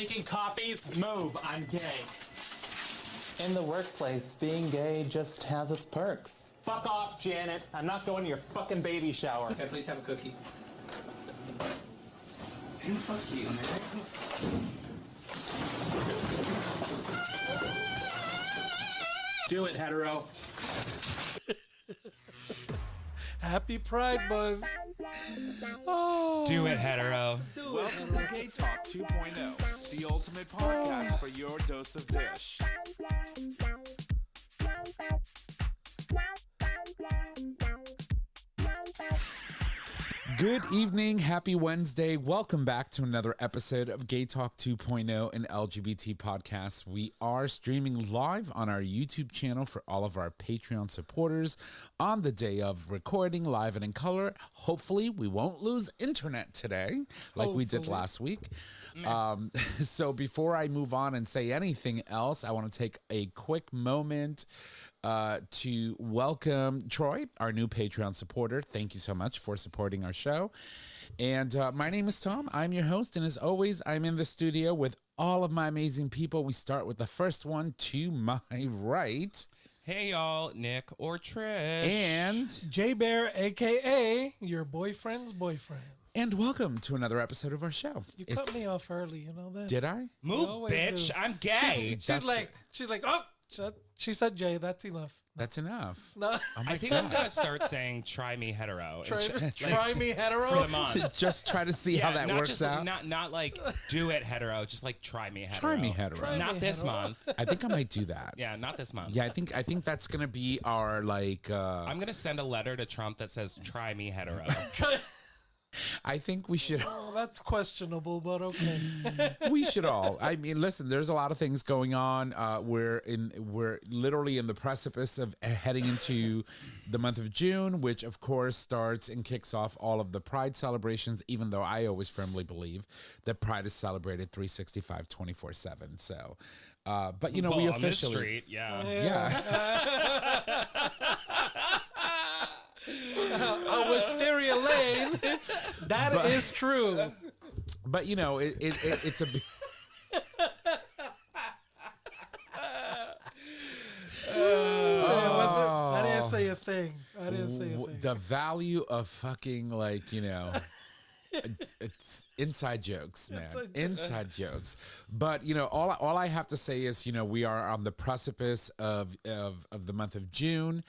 Making copies? Move, I'm gay. In the workplace, being gay just has its perks. Fuck off, Janet. I'm not going to your fucking baby shower. Can I please have a cookie? And fuck you, man. Do it, hetero. Happy Pride Month. Oh. Do it, hetero. Welcome to GayTalk 2.0, the ultimate podcast for your dose of dish. Good evening, happy Wednesday. Welcome back to another episode of GayTalk 2.0, an LGBT podcast. We are streaming live on our YouTube channel for all of our Patreon supporters on the day of recording, live and in color. Hopefully, we won't lose internet today like we did last week. So before I move on and say anything else, I want to take a quick moment to welcome Troy, our new Patreon supporter. Thank you so much for supporting our show. And my name is Tom. I'm your host. And as always, I'm in the studio with all of my amazing people. We start with the first one to my right. Hey, y'all. Nick or Trish. And J-Bear, a.k.a. your boyfriend's boyfriend. And welcome to another episode of our show. You cut me off early, you know that? Did I? Move, bitch. Do. I'm gay. She's like, oh, she said Jay, that's enough. That's enough. No. Oh my I think God. I'm going to start saying try me hetero. Try me hetero? For the month. Just try to see how that not works just, out. Not like do it hetero, just like try me hetero. Try me hetero. Not this month. I think I might do that. Yeah, not this month. Yeah, I think that's gonna be our like. I'm gonna send a letter to Trump that says try me hetero. I think we should. Oh, that's questionable, but okay. We should all. I mean, listen. There's a lot of things going on. We're literally in the precipice of heading into the month of June, which of course starts and kicks off all of the Pride celebrations. Even though I always firmly believe that Pride is celebrated 365, 24/7. So, but you know, we officially. On the street, yeah. Wisteria Lane. That is true. But you know, it's a. I didn't say a thing. The value of fucking like, you know. It's inside jokes, man. Inside jokes. But you know, all I have to say is, you know, we are on the precipice of the month of June.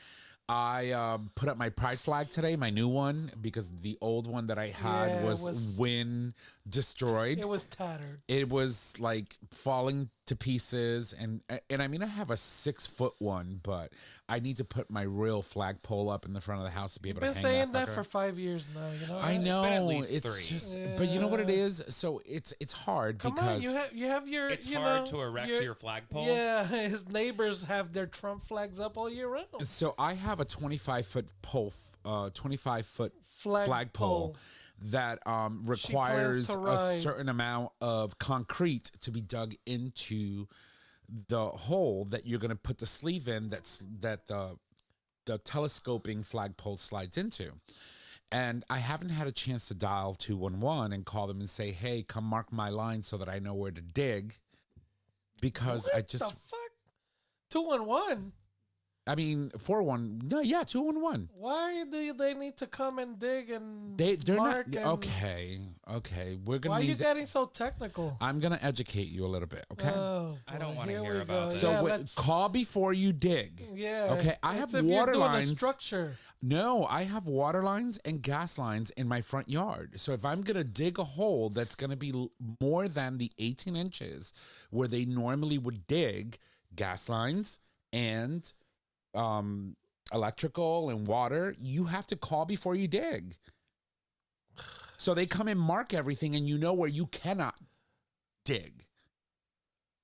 I put up my pride flag today, my new one, because the old one that I had was wind destroyed. It was tattered. It was like falling to pieces, and I mean, I have a 6-foot one, but I need to put my real flagpole up in the front of the house to be able to hang that. Been saying that for 5 years now. You know, I know it's been at least it's 3. just, but you know what it is. So it's hard because you have your. It's you hard know, to erect your flagpole. Yeah, his neighbors have their Trump flags up all year round. So I have a 25-foot pole, 25-foot flagpole that requires a certain amount of concrete to be dug into the hole that you're going to put the sleeve in. That the telescoping flagpole slides into. And I haven't had a chance to dial 211 and call them and say, "Hey, come mark my line so that I know where to dig," because what I just the fuck 211. I mean, 411. No, yeah, 211. Why do they need to come and dig and they're mark not okay. We're gonna. Why are you getting so technical? I'm gonna educate you a little bit, okay? Oh, I don't want to here hear we about go. this. So call before you dig. Yeah. Okay. I have if water you're doing lines. A structure. No, I have water lines and gas lines in my front yard. So if I'm gonna dig a hole that's gonna be more than the 18 inches where they normally would dig gas lines and electrical and water, you have to call before you dig. So they come and mark everything, and you know where you cannot dig.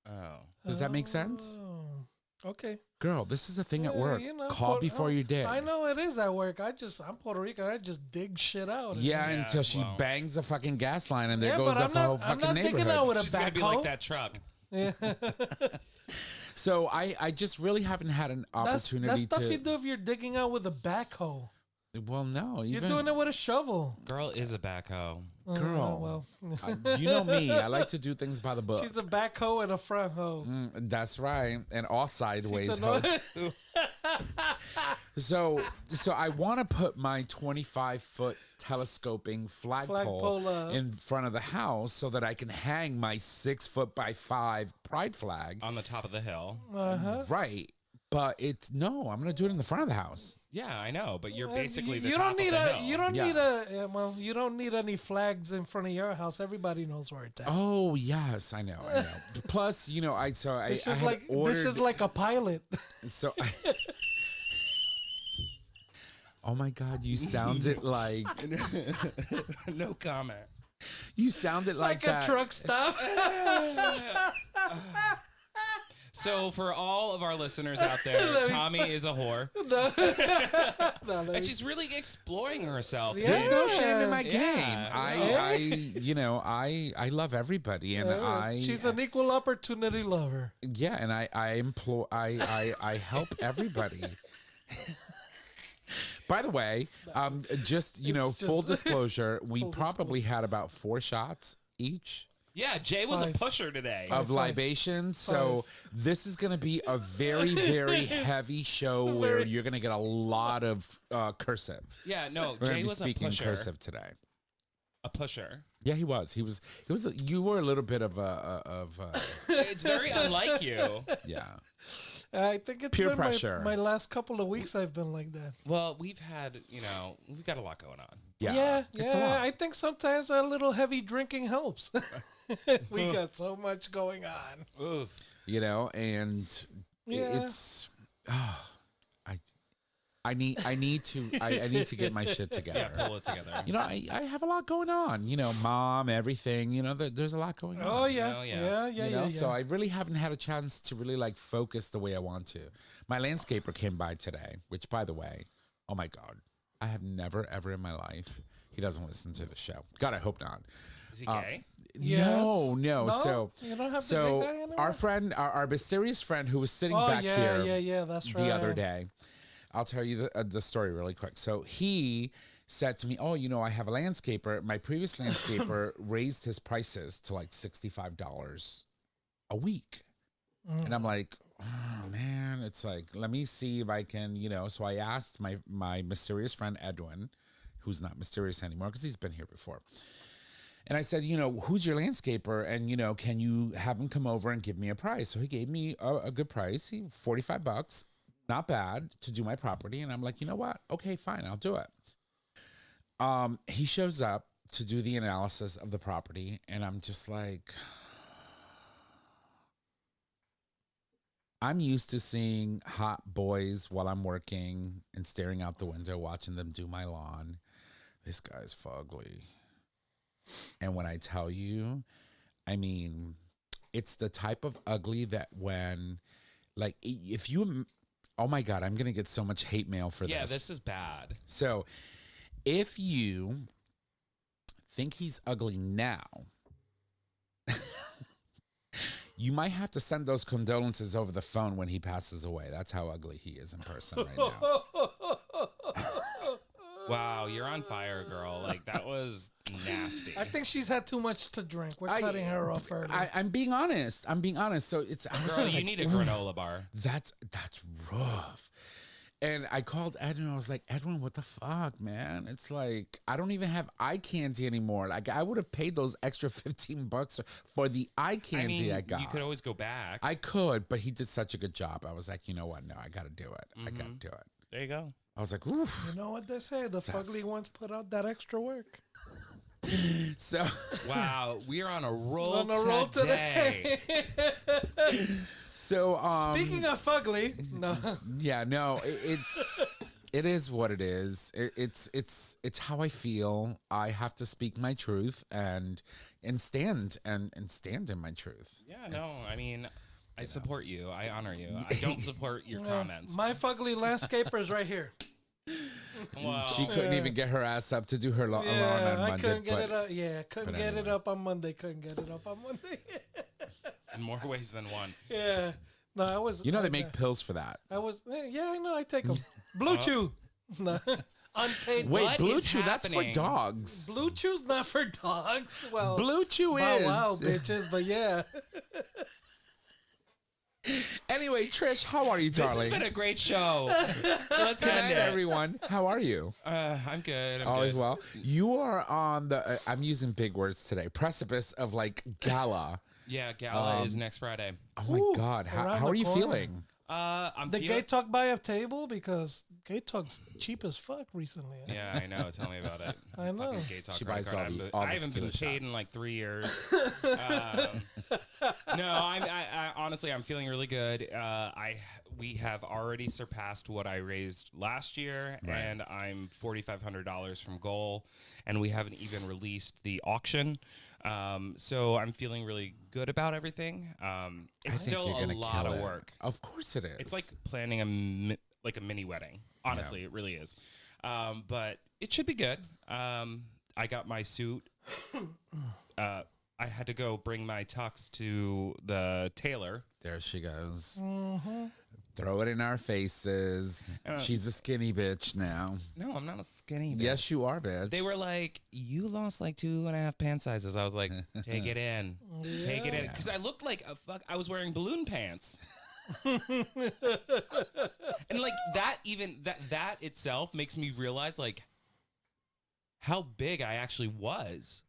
Oh. Does that make sense? Okay. Girl, this is a thing at work. You know, call before you dig. I know it is at work. I'm Puerto Rican. I just dig shit out. Yeah, until she bangs a fucking gas line, and there Yeah, goes but the I'm not- whole I'm fucking not digging neighborhood. out with a She's going to be backhoe. like that truck. Yeah. So I just really haven't had an opportunity that's stuff to. you do if you're digging out with a backhoe. Well, no, You're even doing it with a shovel. Girl is a backhoe. Girl, well, you know me. I like to do things by the book. she's a back hoe and a front hoe. That's right, and all sideways She's hoe an- too. So I want to put my 25-foot telescoping flagpole Flagpole up. in front of the house so that I can hang my 6 foot by 5 pride flag. On the top of the hill. Right, but I'm gonna do it in the front of the house. Yeah, I know, but you're basically the you top don't need of the a hill. you don't Yeah. need a well you don't need any flags in front of your house. Everybody knows where it's at. Oh yes, I know. Plus, I It's had just like ordered. this is like a pilot. So, oh my God, you sounded like No comment. you sounded like like a that. truck stop. So for all of our listeners out there, Let me Tommy is a whore. No, let And me- she's really exploring herself. Yeah. There's no shame in my Yeah. game. I love everybody, and she's an equal opportunity lover. and I help everybody. By the way, just full disclosure, we probably had about 4 shots each Yeah, Jay was 5. a pusher today. of libations. So this is going to be a very, very heavy show where you're going to get a lot of cursive. Yeah, no, We're Jay going to be was a speaking pusher. cursive today. A pusher. Yeah, he was. You were a little bit of It's very unlike you. yeah. I think it's Peer been pressure. My last couple of weeks I've been like that. Well, we've got a lot going on. Yeah. It's a lot. I think sometimes a little heavy drinking helps. We got so much going on. Oof. And Yeah. it's I need to get my shit together. Yeah, pull it together. I have a lot going on. Mom, everything. There's a lot going on. Oh yeah, Oh, yeah. yeah. So I really haven't had a chance to really focus the way I want to. My landscaper came by today, which, by the way, oh my God, I have never ever in my life. He doesn't listen to the show. God, I hope not. Is he gay? Yes. No. So you don't have the big guy anymore? our friend, our mysterious friend who was sitting Oh back here yeah. That's right. the other day. I'll tell you the story really quick. So he said to me, "Oh, I have a landscaper. My previous landscaper raised his prices to like $65 a week," and I'm like, "Oh man, it's like let me see if I can, So I asked my mysterious friend Edwin, who's not mysterious anymore because he's been here before. And I said, who's your landscaper? And, can you have him come over and give me a price? So he gave me a good price, $45, not bad to do my property. And I'm like, you know what? Okay, fine, I'll do it. He shows up to do the analysis of the property. And I'm just like, I'm used to seeing hot boys while I'm working and staring out the window, watching them do my lawn. This guy's fugly. And when I tell you, I mean, it's the type of ugly that when, if you, oh my God, I'm going to get so much hate mail for this. Yeah, this is bad. So if you think he's ugly now, you might have to send those condolences over the phone when he passes away. That's how ugly he is in person right now. Wow, you're on fire, girl. That was nasty. I think she's had too much to drink. We're cutting her off early. I'm being honest. So it's Girl, you need a granola bar. That's rough. And I called Edwin. I was like, Edwin, what the fuck, man? It's like I don't even have eye candy anymore. I would have paid those extra $15 for the eye candy I got. You could always go back. I could, but he did such a good job. I was like, you know what? No, I got to do it. I got to do it. There you go. I was like, oof. You know what they say? The fugly ones put out that extra work. So Wow, we are on a roll, On a roll today. So Speaking of fugly, no. yeah, no, it is what it is. It's how I feel. I have to speak my truth and stand in my truth. Yeah, no, I support you. I honor you. I don't support your comments. My fugly landscaper is right here. Well, She couldn't even get her ass up to do her lawn on Monday. I couldn't get but- it up. Yeah, couldn't but get it anyway. up on Monday. Couldn't get it up on Monday. in more ways than one. Yeah. No, I was. They make pills for that. I was. Yeah, I know. I take them. Blue Chew. No, Unpaid. Wait, What Blue is Chew, that's for happening? dogs. Blue Chew's not for dogs. Well, Blue Chew wow, is. wow, bitches. But yeah. Anyway, Trish, how are you, This has darling? been a great show. Let's Good end night, it. everyone. How are you? I'm good. I'm All is good. well. You are on the, I'm using big words today, precipice of like gala. Yeah, gala is next Friday. Oh my Ooh, God. How around are the you corner. feeling? I'm Did feeling- GayTalk buy a table? Because GayTalk's cheap as fuck recently. Yeah, I know. Tell me about it. I know. Fucking GayTalk She credit buys card. all the- I all the haven't been tequila paid in shots. like 3 years. No, I honestly, I'm feeling really good. We have already surpassed what I raised last year, Right. and I'm $4,500 from goal, and we haven't even released the auction. So I'm feeling really good about everything. It's think still you're a gonna lot kill of it. work. Of course it is. It's like planning a mini wedding. Honestly, it really is. But it should be good. I got my suit. I had to go bring my tux to the tailor. There she goes. Throw it in our faces. She's a skinny bitch now. No, I'm not a skinny bitch. Yes, you are, bitch. They were like, you lost like 2.5 pant sizes. I was like, take it in. Take it in. Because I looked like a fuck. I was wearing balloon pants. And like that itself makes me realize like how big I actually was.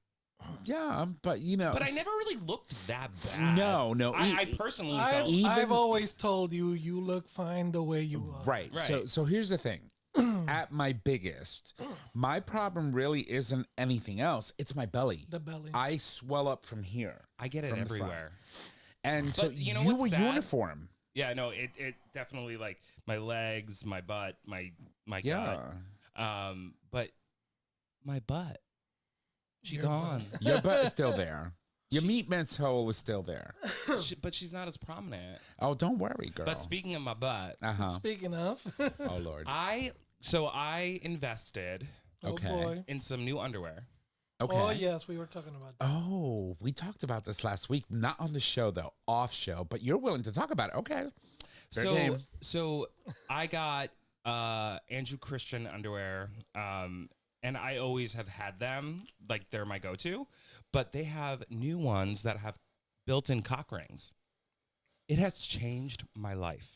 Yeah, but you know. But I never really looked that bad. No. I personally I've, felt I've always told you, you look fine the way you are. Right. Right. So here's the thing. At my biggest, my problem really isn't anything else. It's my belly. The belly. I swell up from here. I get it from the front. everywhere. And so you know you what's were sad? uniform. Yeah, no, it definitely like my legs, my butt, my Yeah. gut. But my butt, she Your gone. Your butt is still there. Your meat man's hole is still there. But she's not as prominent. Oh, don't worry, girl. But speaking of my butt, Speaking of, Oh Lord. I invested oh Okay. boy. in some new underwear. Okay. Oh yes, we were talking about that. Oh, we talked about this last week. Not on the show though, off show. But you're willing to talk about it. Okay. Fair game. So I got Andrew Christian underwear, and I always have had them. Like they're my go-to, but they have new ones that have built-in cock rings. It has changed my life.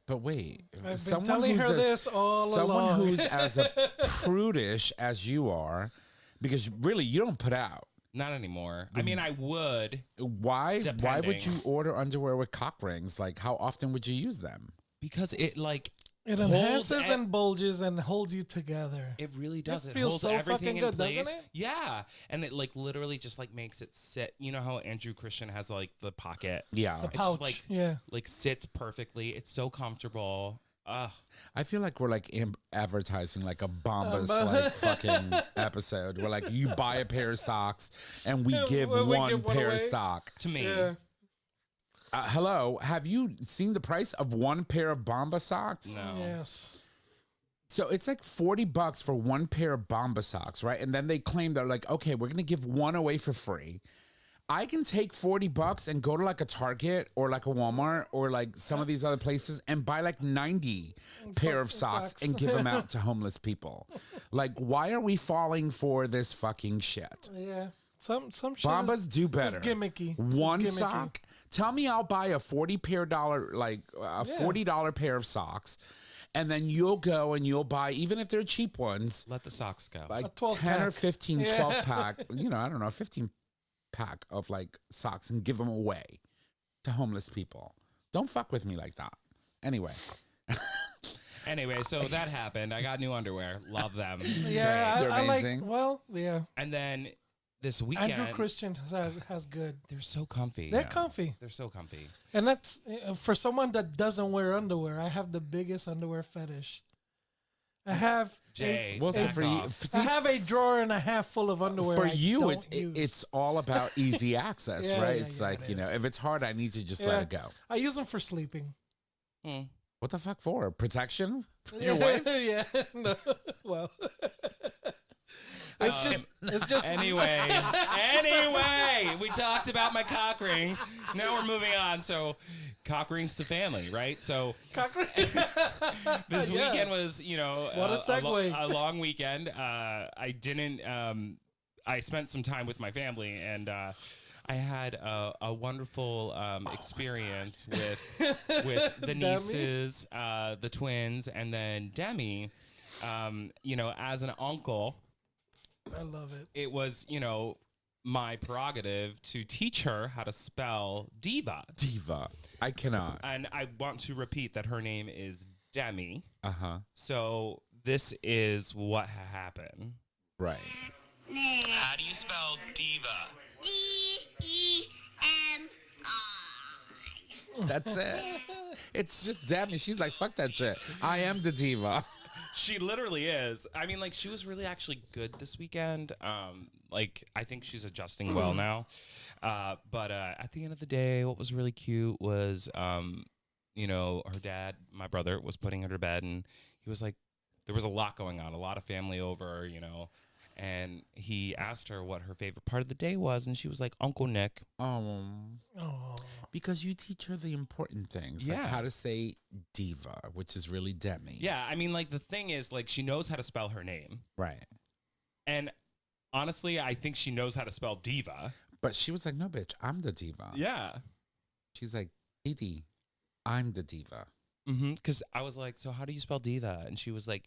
But wait, I've been telling her this all someone along. who's as a prudish as you are, because really you don't put out. Not anymore. I mean, I would Why? Why would Depending. you order underwear with cock rings? Like, how often would you use them? because it like It holds enhances e- and bulges and holds you together. It really does. It feels holds so everything fucking in good, place. doesn't it? Yeah, and it like literally just like makes it sit. You know how Andrew Christian has like the pocket. Yeah. The It's pouch. just like yeah. like sits perfectly. It's so comfortable. I feel like we're like advertising like a Bombas like fucking episode. We're like, you buy a pair of socks and we give we one give one pair of away. sock. To me, Yeah. Hello, have you seen the price of one pair of Bomba socks? no. Yes. So it's like $40 for one pair of Bomba socks, right? And then they claim they're like, okay, we're gonna give one away for free. I can take $40 and go to like a Target or like a Walmart or like some of these other places and buy like 90 pair of socks socks. and give them out to homeless people. Like, why are we falling for this fucking shit? Yeah. Some shit Bombas do better. It's gimmicky. One It's gimmicky. sock. Tell me I'll buy a $40 pair of socks, and then you'll go and you'll buy, even if they're cheap ones, Let the socks go. like 12 10 or pack. 15, Yeah. 12 pack, you know, I don't know, 15 pack of like socks and give them away to homeless people. Don't fuck with me like that. Anyway. Anyway, so that happened. I got new underwear. Love them. Yeah, They're I like. amazing. Well, yeah. And then this weekend, Andrew Christian has good. they're so comfy. They're yeah. comfy, They're so comfy. and that's for someone that doesn't wear underwear. I have the biggest underwear fetish. I have Jay, Well, so back for you, off. I have a drawer and a half full of underwear. for I you, don't use. it's all about easy access, Yeah, right? yeah, It's yeah, like, it you know, is. if it's hard, I need to just Yeah. let it go. I use them for sleeping. What the fuck for? Protection? Your wife? Yeah. No. Well. It's just. Anyway, We talked about my cock rings. Now we're moving on. So, cock rings to family, right? So, this weekend was, What a segue. a long weekend. I spent some time with my family, and I had a wonderful experience with the nieces, the twins, and then Demi. As an uncle, I love it. it was, my prerogative to teach her how to spell diva. Diva. I cannot. And I want to repeat that her name is Demi. Uh-huh. So this is what happened. Right. How do you spell diva? D-E-M-I. That's it. It's just Demi. She's like, fuck that shit. I am the diva. She literally is. I mean, like, she was really actually good this weekend. I think she's adjusting well now. But at the end of the day, what was really cute was, her dad, my brother, was putting her to bed, and he was like, there was a lot going on, a lot of family over, and he asked her what her favorite part of the day was, and she was like, Uncle Nick. Oh. Oh, Because you teach her the important things, like Yeah. how to say diva, which is really Demi. Yeah, I mean, like, the thing is, like, she knows how to spell her name. Right. And honestly, I think she knows how to spell diva. But she was like, no, bitch, I'm the diva. Yeah. She's like, Didi, I'm the diva. Because I was like, so how do you spell diva? And she was like,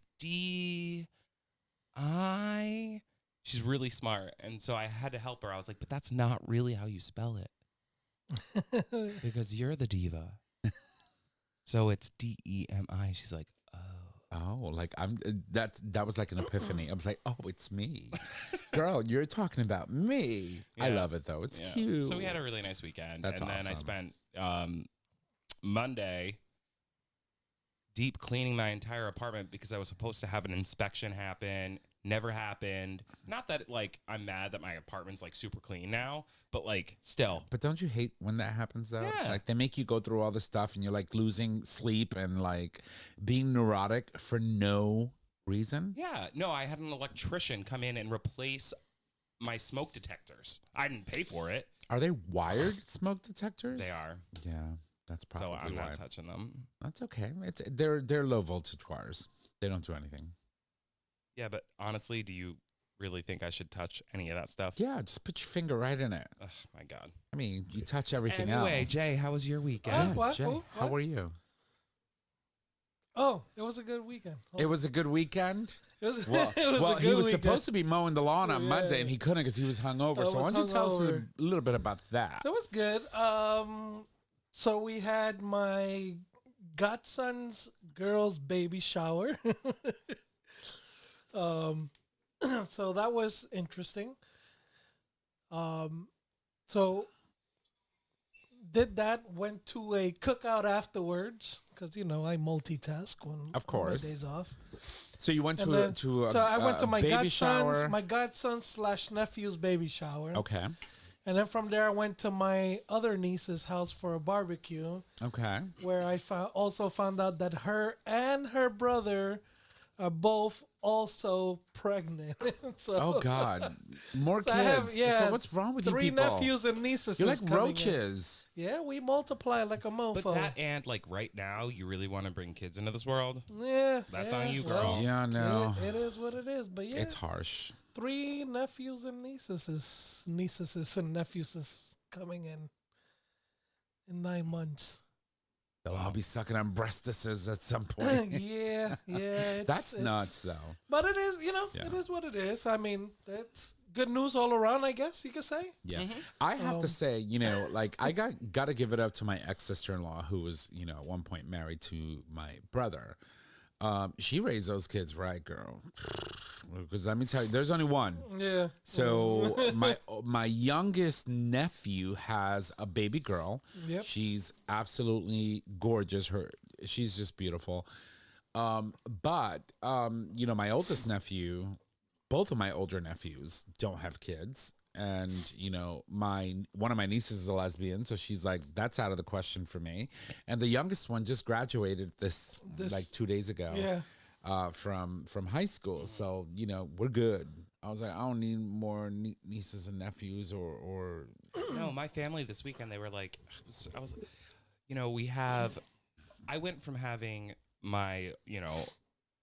D-I. She's really smart. And so I had to help her. I was like, but that's not really how you spell it. Because you're the diva. So it's D-E-M-I. She's like, Oh, like that was like an epiphany. I was like, oh, it's me. Girl, you're talking about me. I Yeah. love it though. It's yeah. cute. So we had a really nice weekend. That's and then I awesome. spent Monday deep cleaning my entire apartment because I was supposed to have an inspection happen. Never happened. Not that like I'm mad that my apartment's like super clean now, but like still. But don't you hate when that happens though? It's Yeah. like they make you go through all this stuff and you're like losing sleep and like being neurotic for no reason. Yeah, no, I had an electrician come in and replace my smoke detectors. I didn't pay for it. Are they wired smoke detectors? They are. Yeah, that's probably So I'm why. not touching them. That's okay. They're low voltage wires. They don't do anything. Yeah, but honestly, do you really think I should touch any of that stuff? Yeah, just put your finger right in it. Ugh, my God. I mean, you touch everything Anyway, else. Jay, how was your weekend? Yeah, What? Jay, What? how were you? Oh, it was a good weekend. It was a good weekend. It was, Well, it was a good he was weekend. supposed to be mowing the lawn on Yeah. Monday, and he couldn't because he was hungover. I So why was don't you tell us a hungover. little bit about that? So it was good. So we had my godson's girls' baby shower. So that was interesting. So did that, went to a cookout afterwards because I multitask when Of on my course. days off. So you went And to then- a so I went to my baby shower. godson's / nephew's baby shower. Okay. And then from there, I went to my other niece's house for a barbecue, Okay. where I also found out that her and her brother are both also pregnant. So, Oh God, more so kids. I have, So what's wrong with you three people? nephews and nieces. You're like coming in. roaches. Yeah, we multiply like a mofo. But that and like right now, you really want to bring kids into this world? Yeah, That's yeah, on you, well, girl. Yeah, no. It is what it is. But yeah, It's harsh. 3 nephews and nieces and nephews is coming in 9 months. They'll all be sucking on breastises at some point. yeah. That's nuts, though. But it is, Yeah. it is what it is. I mean, that's good news all around, I guess you could say. Yeah. I have to say, like I got to give it up to my ex-sister-in-law who was, at one point married to my brother. She raised those kids right, girl. Because let me tell you, there's only one. Yeah. So my youngest nephew has a baby girl. Yep. She's absolutely gorgeous. She's just beautiful. But my oldest nephew, both of my older nephews don't have kids. And, one of my nieces is a lesbian. So she's like, that's out of the question for me. And the youngest one just graduated like 2 days ago. Yeah. From high school. So, we're good. I was like, I don't need more nieces and nephews or. No, my family this weekend, they were like, I was I went from having my,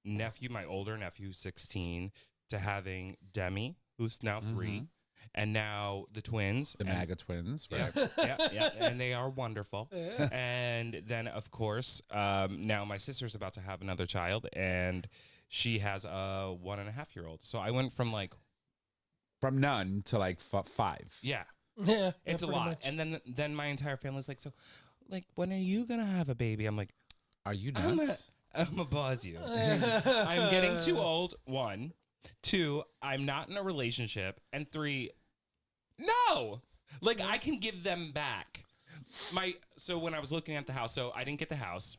nephew, my older nephew, 16, to having Demi, who's now 3, and now the twins. The MAGA twins, right? Yeah, and they are wonderful. And then, of course, now my sister's about to have another child, and she has a 1.5-year-old. So I went from from none to like 5. Yeah. Yeah, It's a lot. Much. And then my entire family's like, so, like, when are you going to have a baby? I'm like, are you nuts? I'm going to pause you. I'm getting too old, 1. 2, I'm not in a relationship. And 3, no. Like, I can give them back. So when I was looking at the house, so I didn't get the house,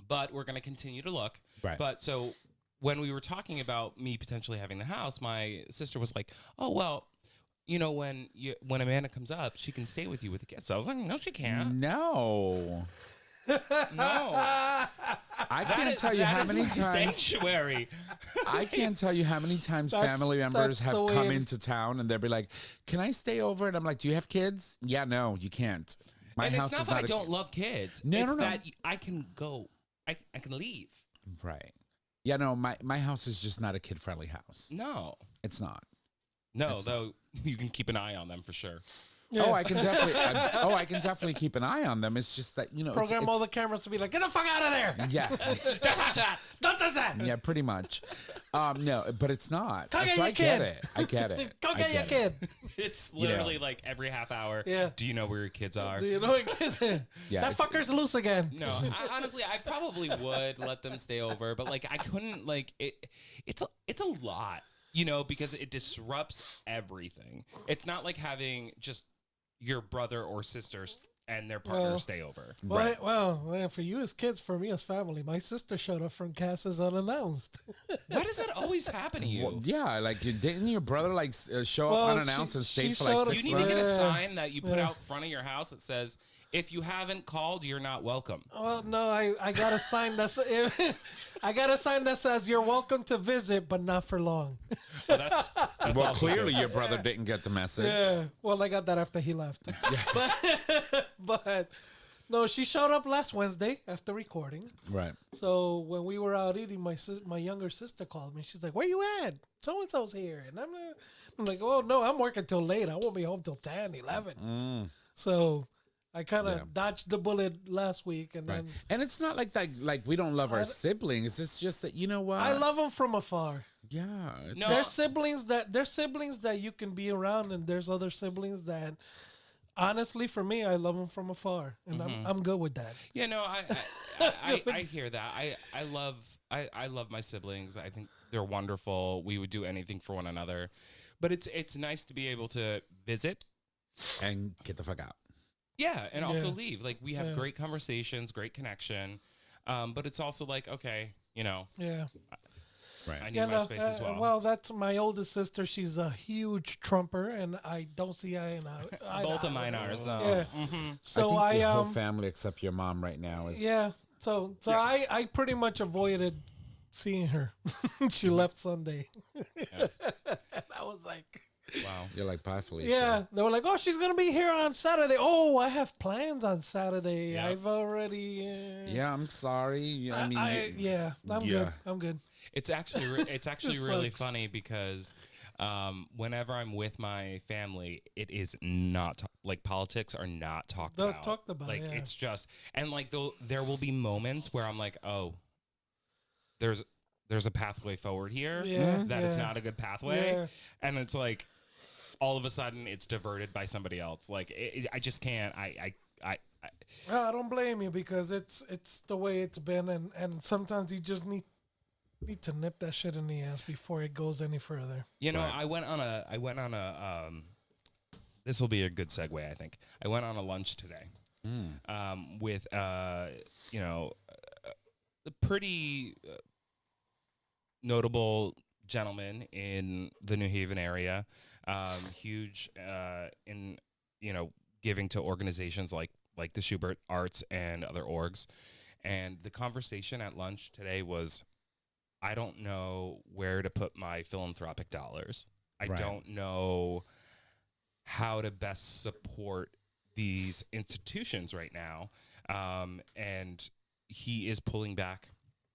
but we're going to continue to look. Right. But so when we were talking about me potentially having the house, my sister was like, oh, well, when Amanda comes up, she can stay with you with the kids. So I was like, no, she can't. No. No. I can't tell you how many times. Sanctuary. I can't tell you how many times family members have come into town and they'll be like, can I stay over? And I'm like, do you have kids? Yeah, no, you can't. My and house it's not is that not I don't love kids. No, it's no, no. that I can go. I can leave. Right. Yeah, no, my house is just not a kid-friendly house. No. It's not. No, though you can keep an eye on them for sure. Yeah. Oh, I can definitely keep an eye on them. It's just that, program all the cameras to be like, get the fuck out of there. Yeah. Don't touch that. Don't touch that. Yeah, pretty much. No, but it's not. Go get so your I kid. get it. I get it. Go get your kid. It's literally like every half hour. Yeah. Do you know where your kids are? Do you know your kids? Yeah, that fucker's loose again. No, honestly, I probably would let them stay over, but like I couldn't. Like it's a lot, because it disrupts everything. It's not like having just your brother or sisters and their partner stay over. Right. Well, for you as kids, for me as family, my sister showed up from Cass's unannounced. Why does that always happen to you? Well, yeah, like didn't your brother show up unannounced and stay for like 6 months? You need to get a sign that you put out front of your house that says, if you haven't called, you're not welcome. Well, no, I got a sign that says you're welcome to visit, but not for long. Well, that's well, clearly your brother didn't get the message. Yeah. Well, I got that after he left. But no, she showed up last Wednesday after recording. Right. So when we were out eating, my younger sister called me. She's like, "Where you at? So and so's here." And I'm like, "Oh no, I'm working till late. I won't be home till 10, 11." So I kind of dodged the bullet last week, and then and it's not like that. Like we don't love our siblings. It's just that I love them from afar. Yeah, No. There's siblings that you can be around, and there's other siblings that, honestly, for me, I love them from afar, and I'm good with that. Yeah, no, I hear that. I love my siblings. I think they're wonderful. We would do anything for one another, but it's nice to be able to visit and get the fuck out. Yeah, and also leave. Like we have great conversations, great connection, but it's also like okay, Yeah. Right. I need my space as well. Well, that's my oldest sister. She's a huge Trumper, and I don't see eye in eye. Both of mine are. So, Yeah. So I think the whole family except your mom right now is. Yeah. So I pretty much avoided seeing her. She left Sunday. And I was like, wow. You're like, bye, Felicia. yeah. They were like, oh, she's gonna be here on Saturday. Oh, I have plans on Saturday. Yep. I've already. Yeah, I'm sorry. I mean, I'm good. I'm good. It's actually really funny because whenever I'm with my family, it is not like politics are not talked They're about. talked about, like yeah. it's just and like there will be moments where I'm like, oh, there's a pathway forward here that it's not a good pathway, and it's like all of a sudden it's diverted by somebody else. Like I just can't. Well, I don't blame you because it's the way it's been, and sometimes you just need to nip that shit in the ass before it goes any further. I went on a this will be a good segue, I think. I went on a lunch today with a pretty notable gentleman in the New Haven area, huge in giving to organizations like the Schubert Arts and other orgs. And the conversation at lunch today was, I don't know where to put my philanthropic dollars. I Right. don't know how to best support these institutions right now. And he is pulling back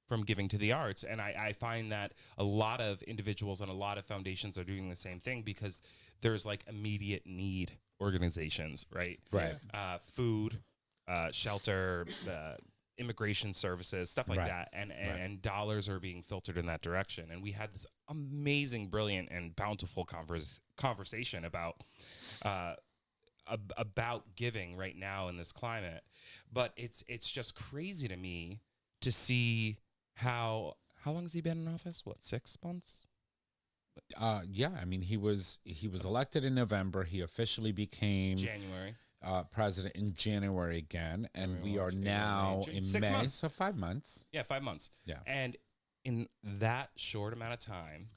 from giving to the arts. And I find that a lot of individuals and a lot of foundations are doing the same thing because there's like immediate need organizations, right? Right. Food, shelter, immigration services, stuff like Right. that. And dollars are being filtered in that direction. And we had this amazing, brilliant, and bountiful conversation about giving right now in this climate. But it's just crazy to me to see how long has he been in office? What, 6 months? Yeah, I mean, he was elected in November. He officially became January. president in January again, and we are March, April, now May, June. in 6 May, months. so 5 months. Yeah, 5 months. Yeah. And in that short amount of time,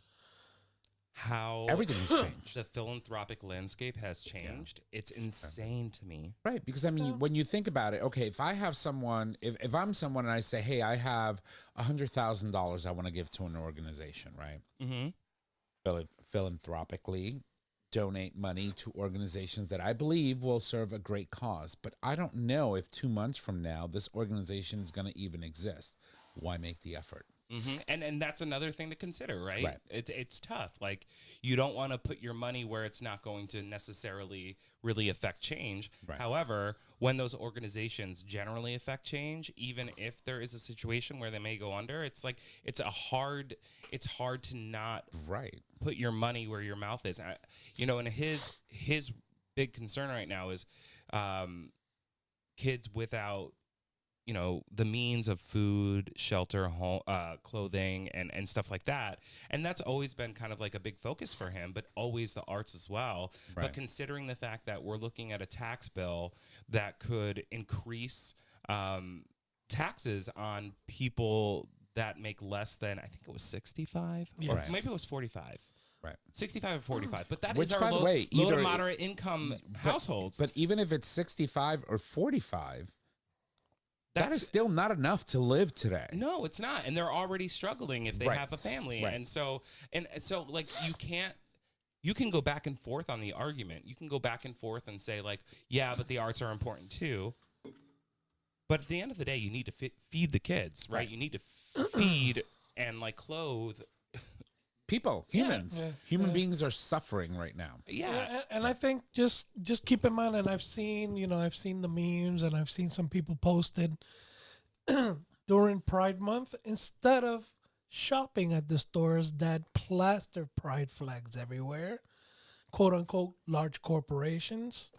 how Everything has changed. the philanthropic landscape has changed. It's insane to me. Right, because I mean, when you think about it, okay, if I have someone, if I'm someone and I say, hey, I have $100,000 I want to give to an organization, right? Mm-hmm. Philanthropically, donate money to organizations that I believe will serve a great cause. But I don't know if 2 months from now this organization is going to even exist. Why make the effort? Mm-hmm. And that's another thing to consider, right? Right. It's tough. Like, you don't want to put your money where it's not going to necessarily really affect change. Right. However, when those organizations generally affect change, even if there is a situation where they may go under, it's like it's hard to not Right. put your money where your mouth is. And his big concern right now is kids without the means of food, shelter, home, clothing, and stuff like that. And that's always been kind of like a big focus for him, but always the arts as well. Right. But considering the fact that we're looking at a tax bill that could increase taxes on people that make less than, I think it was 65, or Right. maybe it was 45. Right. 65 or 45. But that Which, is our by the low, way, low to either- moderate income households. But even if it's 65 or 45, that That's- is still not enough to live today. No, it's not, and they're already struggling if they Right. have a family, Right. and so like you can go back and forth on the argument. You can go back and forth and say like, yeah, but the arts are important too. But at the end of the day, you need to feed the kids, right? You need to feed and like clothe. People, humans, Yeah. human beings are suffering right now. Yeah, and I think just keep in mind, and I've seen the memes, and I've seen some people posted during Pride Month, instead of shopping at the stores that plaster pride flags everywhere, quote unquote large corporations,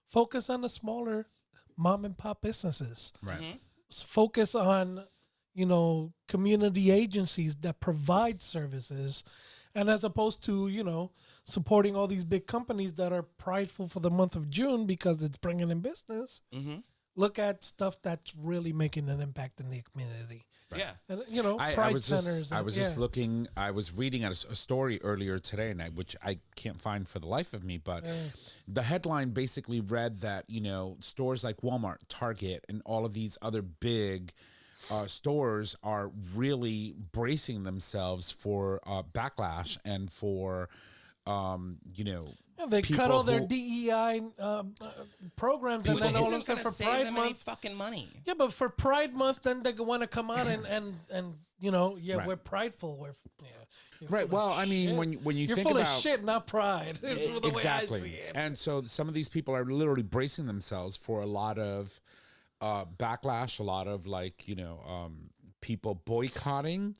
focus on the smaller mom and pop businesses. Right. Focus on community agencies that provide services, and as opposed to supporting all these big companies that are prideful for the month of June because it's bringing in business. Look at stuff that's really making an impact in the community. yeah. And I pride was centers. just looking. I was reading a story earlier today, and which I can't find for the life of me. But the headline basically read that stores like Walmart, Target, and all of these other big stores are really bracing themselves for backlash and for they people cut all their who- DEI programs, and then all of a sudden for Pride any Month. fucking money. Yeah, but for Pride Month, then they want to come out and Right. we're prideful. You're Right. full of Well, I mean, shit. when you you're think full about of shit, not pride. It's the way I see exactly, it. and so some of these people are literally bracing themselves for a lot of backlash, a lot of people boycotting,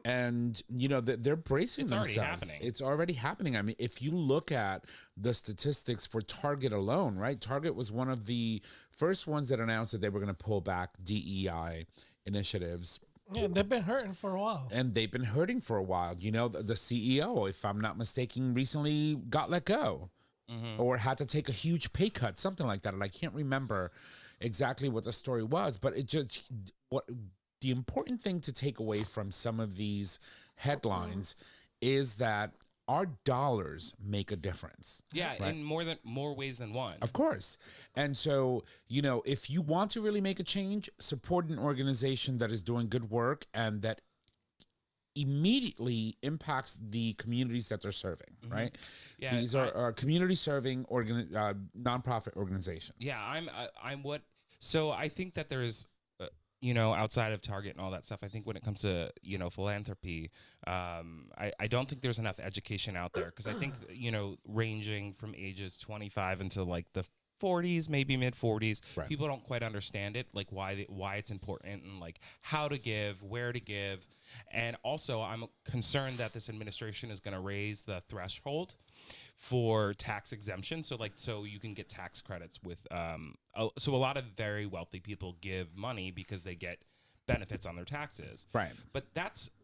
and they're bracing It's already themselves. happening. It's already happening. I mean, if you look at the statistics for Target alone, right? Target was one of the first ones that announced that they were going to pull back DEI initiatives. Yeah, they've been hurting for a while. And they've been hurting for a while. The CEO, if I'm not mistaken, recently got let go or had to take a huge pay cut, something like that. And I can't remember exactly what the story was, but the important thing to take away from some of these headlines is that our dollars make a difference. Yeah, right? in more ways than one. Of course. And so, if you want to really make a change, support an organization that is doing good work and that immediately impacts the communities that they're serving, right? Yeah, These are community serving nonprofit organizations. Yeah, I'm what. So I think that there's, outside of Target and all that stuff, I think when it comes to philanthropy, I don't think there's enough education out there, because I think ranging from ages 25 into like the 40s, maybe mid 40s, Right. people don't quite understand it, like why it's important and like how to give, where to give. And also, I'm concerned that this administration is going to raise the threshold for tax exemption. So you can get tax credits with, so a lot of very wealthy people give money because they get benefits on their taxes. Right. But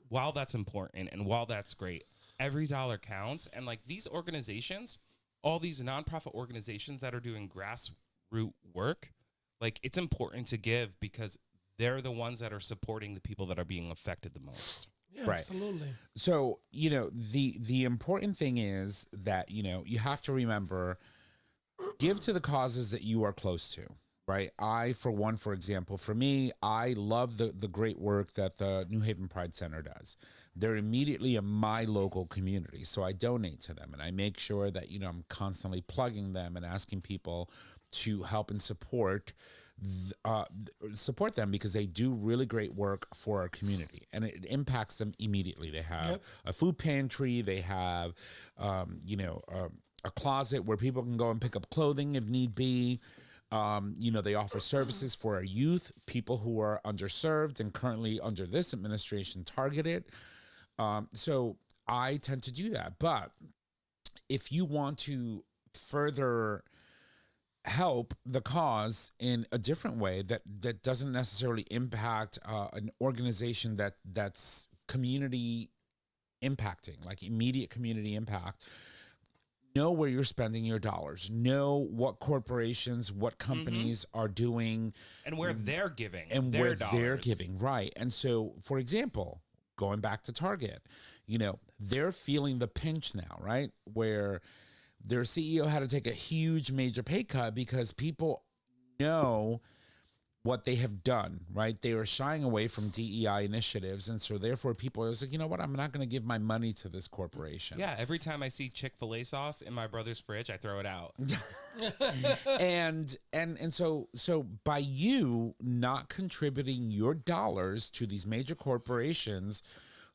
while that's important and while that's great, every dollar counts. And like these organizations, all these nonprofit organizations that are doing grassroots work, like it's important to give because they're the ones that are supporting the people that are being affected the most. Yeah, Right. absolutely. So, the important thing is that, you have to remember, give to the causes that you are close to, right? For example, for me, I love the great work that the New Haven Pride Center does. They're immediately in my local community, so I donate to them, and I make sure that, I'm constantly plugging them and asking people to help and support them, because they do really great work for our community, and it impacts them immediately. They have a food pantry, they have a closet where people can go and pick up clothing if need be. They offer services for our youth, people who are underserved and currently under this administration targeted. So I tend to do that. But if you want to further help the cause in a different way that doesn't necessarily impact an organization that's community impacting, like immediate community impact, know where you're spending your dollars, know what corporations, what companies are doing, And where they're giving. and their where they're dollars. giving, right? And so, for example, going back to Target, they're feeling the pinch now, right? Where their CEO had to take a huge major pay cut because people know what they have done, right? They are shying away from DEI initiatives. And so therefore people are like, you know what? I'm not going to give my money to this corporation. Yeah, every time I see Chick-fil-A sauce in my brother's fridge, I throw it out. And so by you not contributing your dollars to these major corporations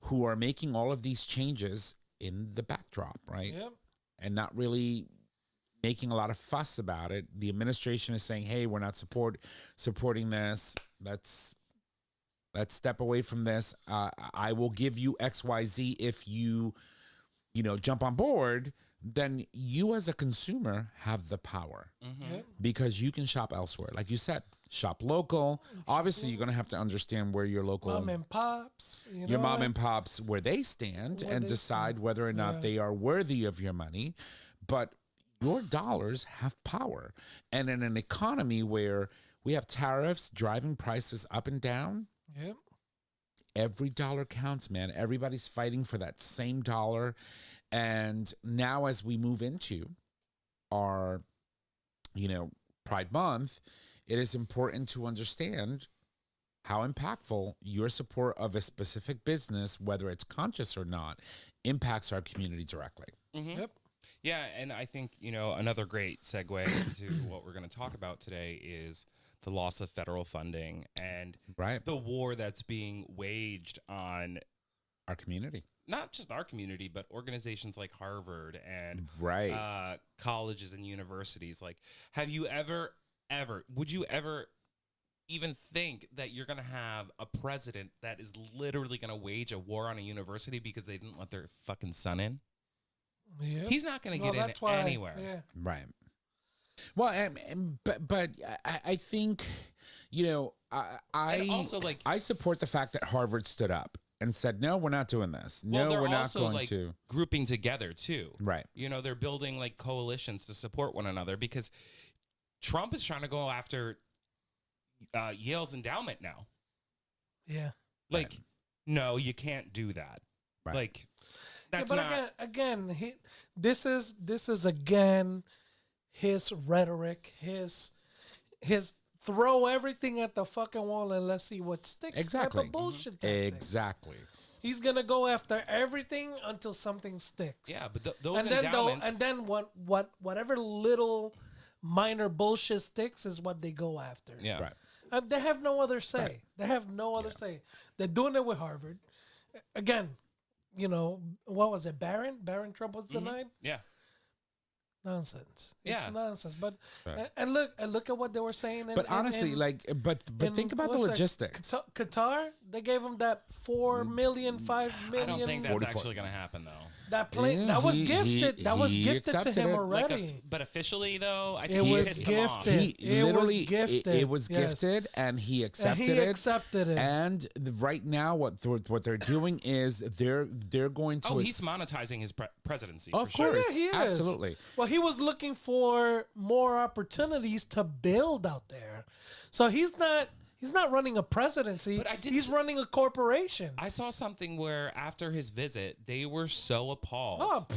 who are making all of these changes in the backdrop, right? Yep. And not really making a lot of fuss about it. The administration is saying, hey, we're not supporting this. Let's step away from this. I will give you XYZ if you jump on board. Then you as a consumer have the power Yep. because you can shop elsewhere. Like you said, shop local. Obviously, you're going to have to understand where your local Mom and pops. your mom and pops, where they stand, Where and they decide whether or not they are worthy of your money. But your dollars have power. And in an economy where we have tariffs driving prices up and down, Yep. every dollar counts, man. Everybody's fighting for that same dollar. And now as we move into our, Pride Month, it is important to understand how impactful your support of a specific business, whether it's conscious or not, impacts our community directly. Yep. Yeah, and I think, another great segue into what we're going to talk about today is the loss of federal funding and Right. the war that's being waged on Our community. not just our community, but organizations like Harvard and Right. colleges and universities. Like, have you would you ever even think that you're going to have a president that is literally going to wage a war on a university because they didn't let their fucking son in? Yep. He's not going to get that's in why, anywhere. Yeah. Right. Well, but I think, I And also, like- I support the fact that Harvard stood up and said, no, we're not doing this. Well, No, they're we're not also, going like, to. grouping together too. Right. They're building like coalitions to support one another because Trump is trying to go after Yale's endowment now. Yeah. Like, no, you can't do that. Right. Like, that's but not. again, this is again his rhetoric, his throw everything at the fucking wall and let's see what sticks. Exactly. Type of bullshit. tactics. Exactly. He's gonna go after everything until something sticks. Yeah, but those and then endowments. and then whatever little minor bullshit sticks is what they go after. Yeah. Right. They have no other say. Right. They have no other say. They're doing it with Harvard. Again, what was it? Barron Trump was denied. Yeah. Nonsense. Yeah. It's nonsense. But Right. and look at what they were saying. But honestly, but think about the logistics. Qatar, they gave him that 4 million, 5 million. I don't think that's 44. actually going to happen, though. That plane Yeah, that was he- gifted. he- that was he gifted to accepted him it. already. But officially, though, I It think he was pissed them off. gifted. He It was literally gifted, it was yes. gifted, and he And accepted he it. accepted it. And right now, what they're doing is they're going to. Oh, he's monetizing his presidency. Of for sure. course, Yeah, he is. absolutely. Well, he was looking for more opportunities to build out there. So he's not running a presidency. But I did he's s- running a corporation. I saw something where after his visit, they were so appalled. Oh,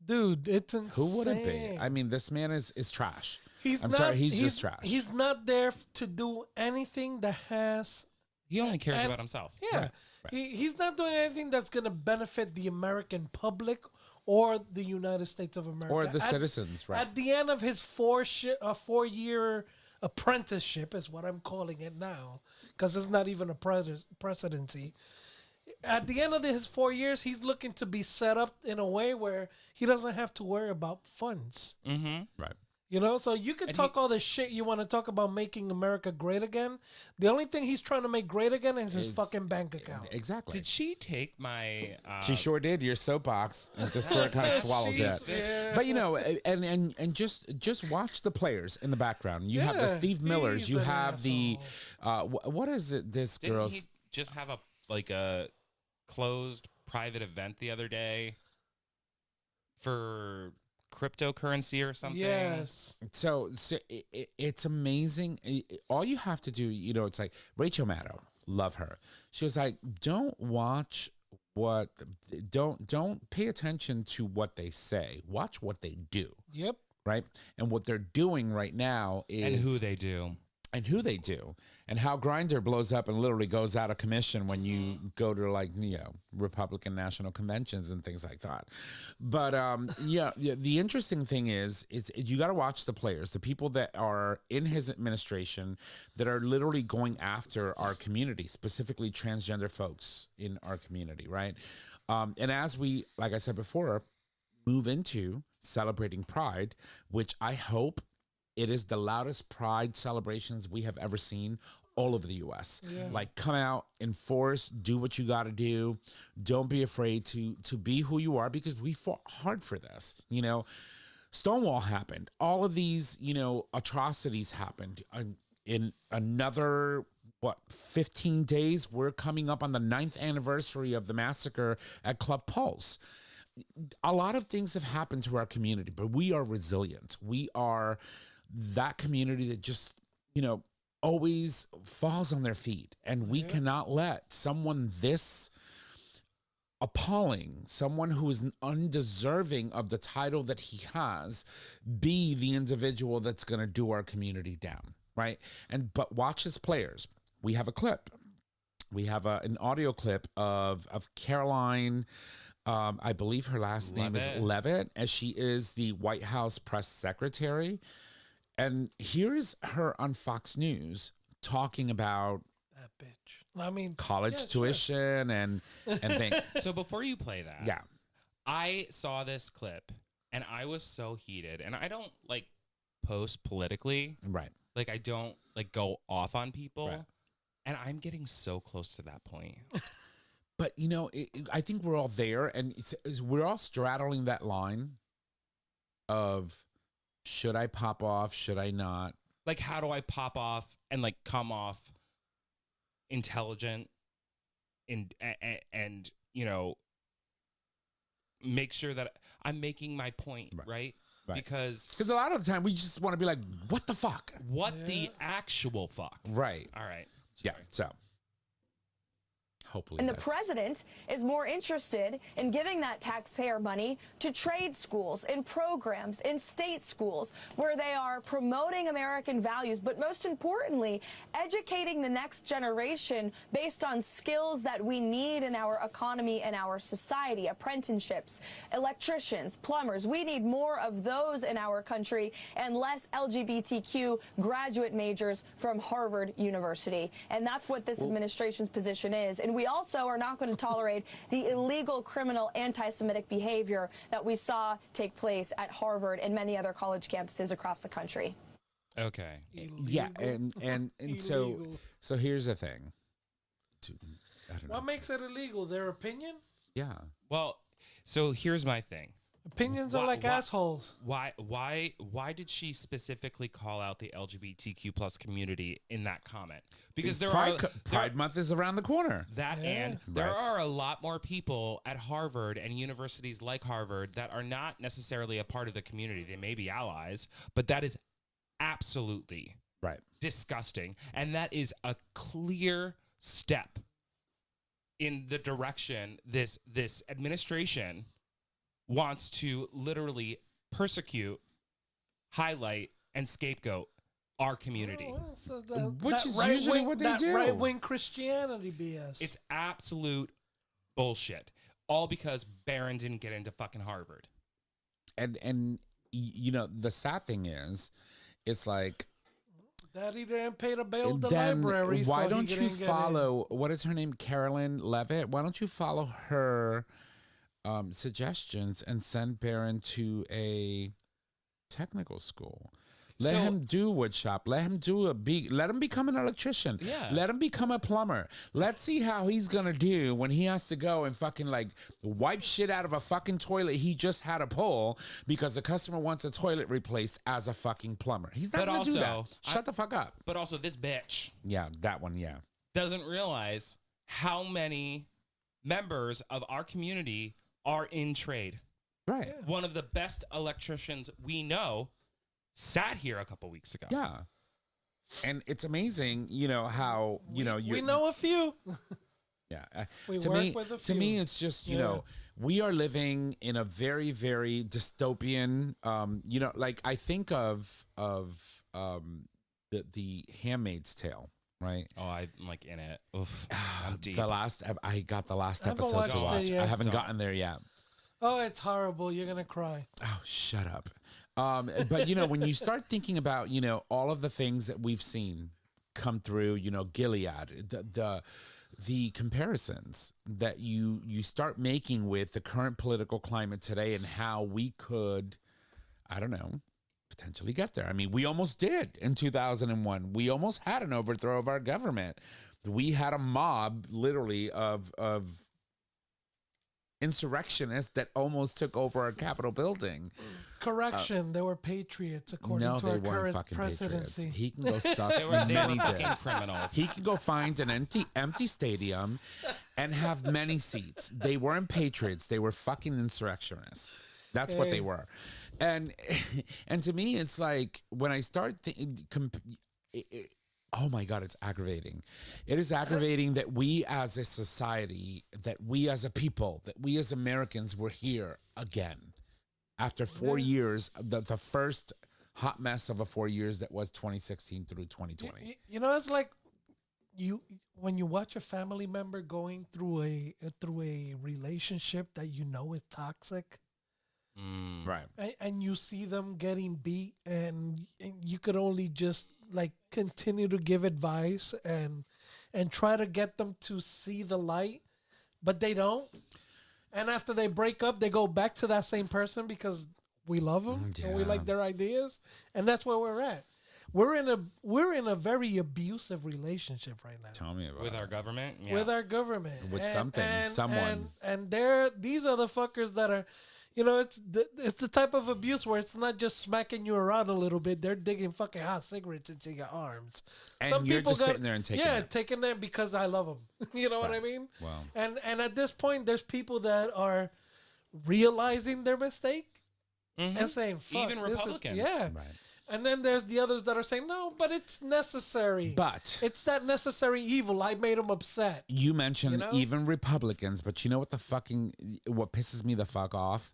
dude, it's insane. Who wouldn't be? I mean, this man is trash. He's I'm not, sorry, he's just trash. He's not there to do anything that has. He only cares And- about himself. Yeah, Right. he's not doing anything that's going to benefit the American public or the United States of America Or the citizens, right? At the end of his 4-year apprenticeship is what I'm calling it now, because it's not even a presidency. At the end of his 4 years, he's looking to be set up in a way where he doesn't have to worry about funds. Mm-hmm. Right. So you can And talk all this shit you want to talk about making America great again. The only thing he's trying to make great again is his fucking bank account. Exactly. Did she take my? She sure did. Your soapbox, and just sort of kind of swallowed it. Yeah. But and just watch the players in the background. You have the Yeah, Steve Millers. he's You an have the what is it? This Didn't girl's. he just have a closed private event the other day for cryptocurrency or something? Yes. So it's amazing. All you have to do, it's like Rachel Maddow, love her. She was like, don't pay attention to what they say. Watch what they do. Yep. Right. And what they're doing right now is And who they do. And how Grindr blows up and literally goes out of commission when you go to Republican national conventions and things like that. But the interesting thing is you got to watch the players, the people that are in his administration that are literally going after our community, specifically transgender folks in our community, right? And as we, like I said before, move into celebrating Pride, which I hope it is the loudest Pride celebrations we have ever seen all over the U.S. Yeah. Like, come out, enforce, do what you got to do. Don't be afraid to be who you are, because we fought hard for this. Stonewall happened. All of these, atrocities happened. In another, 15 days, we're coming up on the 9th anniversary of the massacre at Club Pulse. A lot of things have happened to our community, but we are resilient. We are that community that just, always falls on their feet. And we cannot let someone this appalling, someone who is undeserving of the title that he has, be the individual that's going to do our community down, right? But watch his players. We have a clip. We have an audio clip of Karoline. I believe her last name is Leavitt, as she is the White House press secretary. And here's her on Fox News talking about That bitch. I mean, college tuition and things. So before you play that, Yeah. I saw this clip and I was so heated. And I don't post politically. Right. I don't go off on people. Right. And I'm getting so close to that point. But, I think we're all there, and we're all straddling that line of, should I pop off? Should I not? How do I pop off and come off intelligent and make sure that I'm making my point, right? Right. Because a lot of the time we just want to be like, what the fuck? what the actual fuck? Right. All right. Yeah. Sorry. So Hopefully, And the president is more interested in giving that taxpayer money to trade schools, in programs, in state schools, where they are promoting American values, but most importantly, educating the next generation based on skills that we need in our economy and our society. Apprenticeships, electricians, plumbers. We need more of those in our country and less LGBTQ graduate majors from Harvard University. And that's what this administration's position is. And we also are not going to tolerate the illegal, criminal, anti-Semitic behavior that we saw take place at Harvard and many other college campuses across the country. Okay. Yeah, and so here's the thing. I don't know. What makes it illegal? Their opinion? Yeah. Well, so here's my thing. Opinions are like assholes. Why did she specifically call out the LGBTQ plus community in that comment? Because Pride Month is around the corner. And there are a lot more people at Harvard and universities like Harvard that are not necessarily a part of the community. They may be allies, but that is absolutely disgusting. And that is a clear step in the direction this administration wants to literally persecute, highlight, and scapegoat our community. Which is usually what they do. Right-wing Christianity BS. It's absolute bullshit. All because Barron didn't get into fucking Harvard. And you know, the sad thing is, it's like, Daddy didn't pay to build the then library. why so don't he you didn't follow, what is her name? Karoline Leavitt. Why don't you follow her suggestions and send Barron to a technical school? Let him do woodshop. Let him let him become an electrician. Yeah. Let him become a plumber. Let's see how he's gonna do when he has to go and fucking like wipe shit out of a fucking toilet he just had to pull because the customer wants a toilet replaced as a fucking plumber. He's not gonna do that. Shut the fuck up. But also this bitch. Yeah, that one, yeah. Doesn't realize how many members of our community are in trade. Right. Yeah. One of the best electricians we know sat here a couple weeks ago. Yeah. And it's amazing, you know, how, you know, we know a few. Yeah. We to work me, with a to few. me, it's just, you know, we are living in a very, very dystopian, you know, like I think of the Handmaid's Tale, right? Oh, I'm like in it. Oof, I'm deep. I got the last I haven't episode to watched it watch. yet. I haven't gotten there yet. Oh, it's horrible. You're going to cry. Oh, shut up. But, you know, when you start thinking about, you know, all of the things that we've seen come through, you know, Gilead, the comparisons that you start making with the current political climate today and how we could, I don't know, potentially get there. I mean, we almost did in 2001. We almost had an overthrow of our government. We had a mob literally of insurrectionists that almost took over our Capitol building. Correction, they were patriots according to our current presidency. He can go suck many dicks. Criminals. He can go find an empty stadium and have many seats. They weren't patriots. They were fucking insurrectionists. That's what they were. And to me, it's like when I start oh my God, it's aggravating. It is aggravating that we as a society, that we as a people, that we as Americans were here again. After 4 years, the first hot mess of a 4 years that was 2016 through 2020. You know, it's like when you watch a family member going through a relationship that you know is toxic. Right. And you see them getting beat and you could only just like continue to give advice and try to get them to see the light, but they don't. And after they break up, they go back to that same person because we love them and we like their ideas. And that's where we're at. We're in a very abusive relationship right now. Tell me about with it. our government. Yeah. With our government. With someone. And these are the fuckers that are, you know, it's the type of abuse where it's not just smacking you around a little bit. They're digging fucking hot cigarettes into your arms. And you're just sitting there and taking it. Taking them because I love them. You know what I mean? Wow. And at this point, there's people that are realizing their mistake and saying, fuck, even this Republicans. is, Right. And then there's the others that are saying, no, but it's necessary. But it's that necessary evil. I made them upset. you mentioned You know? even Republicans, but you know what what pisses me the fuck off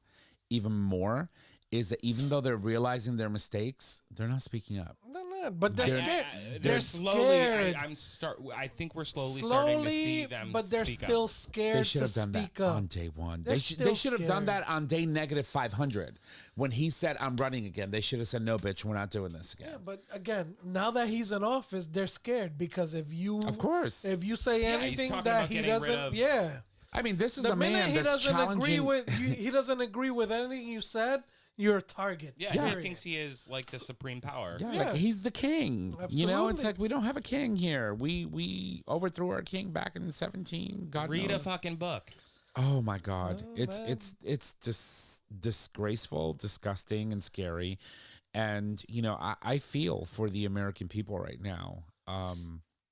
even more is that even though they're realizing their mistakes, they're not speaking up. They're not, but they're scared. They're slowly. slowly. I think we're slowly starting to see them. But they're speak still up. scared They should to have done that speak up. on day one. They're They still should have done scared. that on day -500 when he said, "I'm running again." They should have said, "No, bitch, we're not doing this again." Yeah, but again, now that he's in office, they're scared because if you, Of course. if you say Yeah, he's anything talking that about he getting rid doesn't, of- yeah, I mean, this is the a minute man he that's doesn't agree challenging. with he doesn't agree with anything you said, you're a target. Yeah, Yeah. he thinks he is like the supreme power. Yeah, Yeah. like he's the king. You know, it's Absolutely. like we don't have a king here. We overthrew our king back in 17. God Read knows. a fucking book. Oh my God, Oh, it's man. disgraceful, disgusting, and scary. And you know, I feel for the American people right now.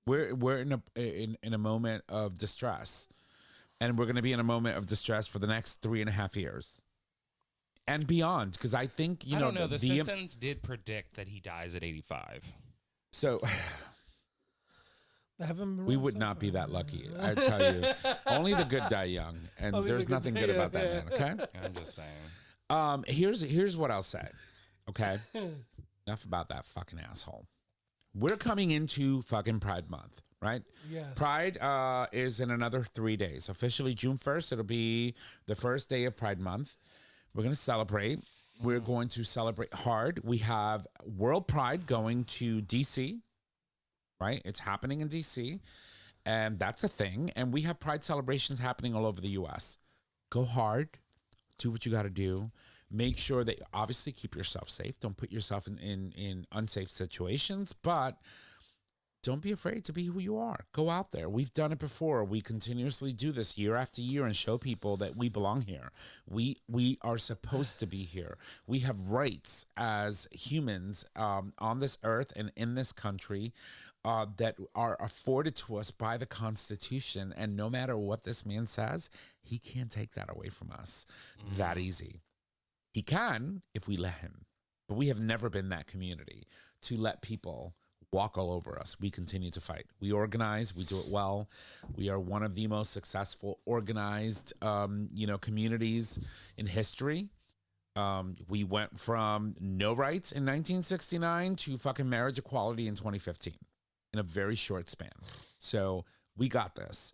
We're in a moment of distress, and we're going to be in a moment of distress for the next 3.5 years and beyond. Because I think I don't know. The Simpsons did predict that he dies at 85. so. They haven't been We wrong would so not be far. that lucky. I tell you, only the good die young, and Only there's the good nothing die good about young, that man. Okay. I'm just saying. Here's what I'll say. Okay. Enough about that fucking asshole. We're coming into fucking Pride Month, right? Yes. Pride is in another 3 days. Officially June 1st, it'll be the first day of Pride Month. We're going to celebrate. We're going to celebrate hard. We have World Pride going to DC, right? It's happening in DC, and that's a thing. And we have Pride celebrations happening all over the U.S. Go hard. Do what you got to do. Make sure that obviously keep yourself safe. Don't put yourself in unsafe situations, but don't be afraid to be who you are. Go out there. We've done it before. We continuously do this year after year and show people that we belong here. We are supposed to be here. We have rights as humans on this earth and in this country that are afforded to us by the Constitution. And no matter what this man says, he can't take that away from us that easy. He can if we let him, but we have never been that community to let people walk all over us. We continue to fight. We organize. We do it well. We are one of the most successful organized, communities in history. We went from no rights in 1969 to fucking marriage equality in 2015 in a very short span. So we got this.